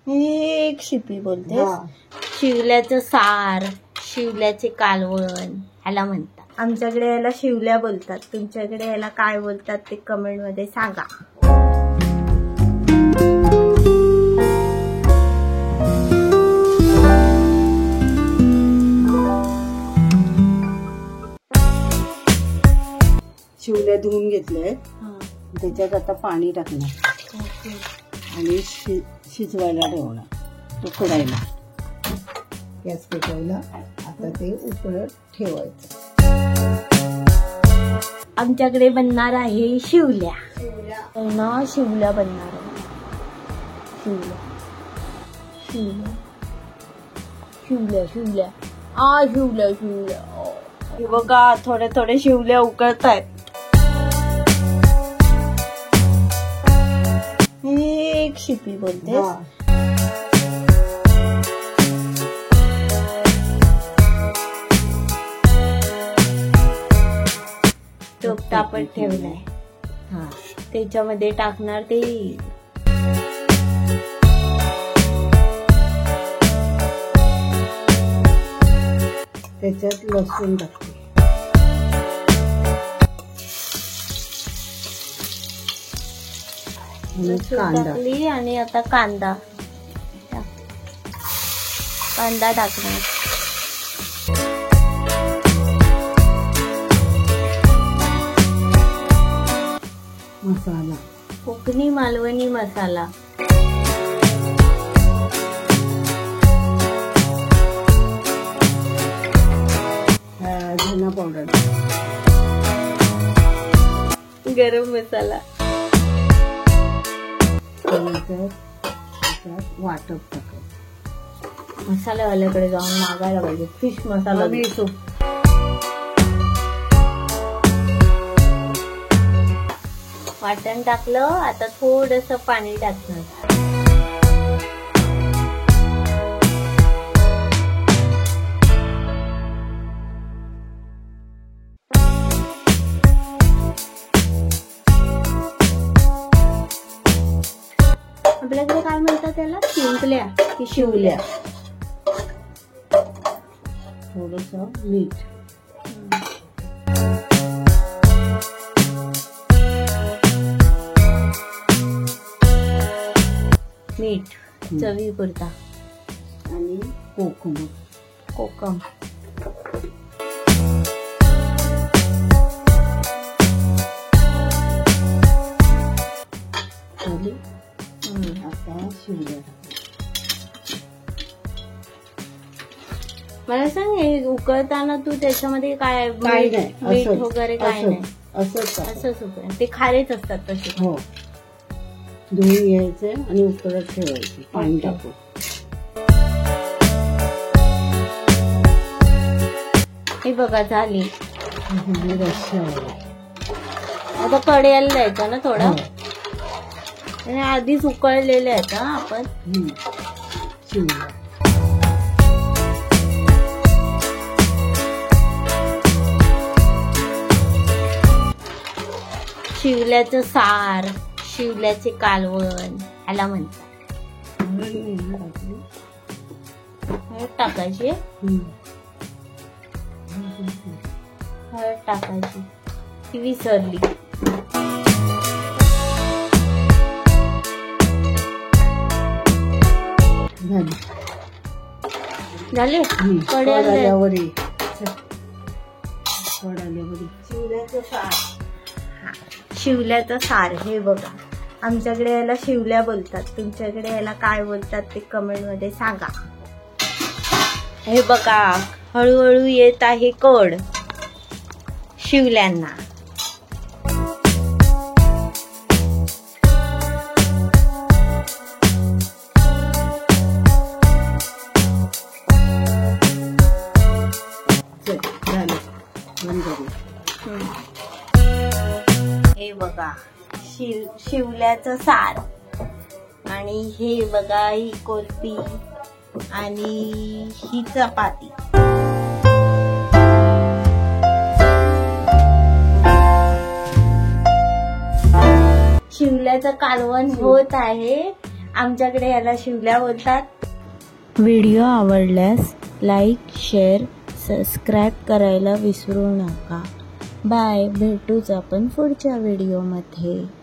एक शिपी बोलते. शिवल्याचं सार, शिवल्याचे कालवण ह्याला म्हणतात. आमच्याकडे याला शिवल्या बोलतात. तुमच्याकडे याला काय बोलतात ते कमेंट मध्ये सांगा. शिवल्या धुवून घेतले, त्याच्यात आता पाणी टाकणार आणि शिजवायला ठेवणार. उकडायला गॅस पेटवायला. आता ते उकळत ठेवायचं. आमच्याकडे बनणार आहे शिवल्या. ना शिवल्या बनणार आहे. शिवल्या शिवल्या शिवल्या शिवल्या शिवल्या शिवल्या. हे बघा थोडे थोडे शिवल्या उकळत आहेत. एक शिपी बोलते. टोप तापत ठेवलाय. त्याच्यामध्ये टाकणार ते त्याच्यात लसूण टाकते. टाकली आणि आता कांदा टाकणार. मसाला, कोकणी मालवणी मसाला. धना पावडर, गरम मसाला. वाटप टाकायचं. मसाल्यावाल्याकडे जाऊन मागायला पाहिजे. फिश मसाला मिळतो. वाटण टाकलं. आता थोडस पाणी टाकणार. आपल्याकडे काय म्हणतात त्याला? शिंपल्या की शिवल्या. थोडस मीठ. मीठ चवीपुरता आणि कोकम. आता शिवल्या. मला सांग, हे उकळताना तू त्याच्यामध्ये काय मीठ वगैरे काय नाही? असंच उकळ. ते खारेच असतात तसे. हो. धुवून घ्यायचे आणि उकळत ठेवायचे पाणी टाकून. हे बघा झाली. रस्सा आता कढईला द्यायचा ना थोडा. आणि आधीच उकळलेले आहेत आपण. शिवल्या. शिवल्याचं सार, शिवल्याचे कालवण ह्याला म्हणतात. हळद टाकायची. हळद टाकायची. ती विसरली. झाले. कढईवरी शिवल्याचं सार. हे बघा आमच्याकडे याला शिवल्या बोलतात. तुमच्याकडे याला काय बोलतात ते कमेंट मध्ये सांगा. हे बघा हळूहळू येत आहे कड शिवल्यांना. हे बघा शिवल्याचं सार. आणि हे बघा ही कोलपी आणि ही चपाती. शिवल्याचं कालवण होत आहे आमच्याकडे याला शिवल्या बोलतात. व्हिडिओ आवडल्यास लाईक, शेअर, सबस्क्राईब करायला विसरू नका. बाय. भेटूच आपण पुढच्या व्हिडिओमध्ये.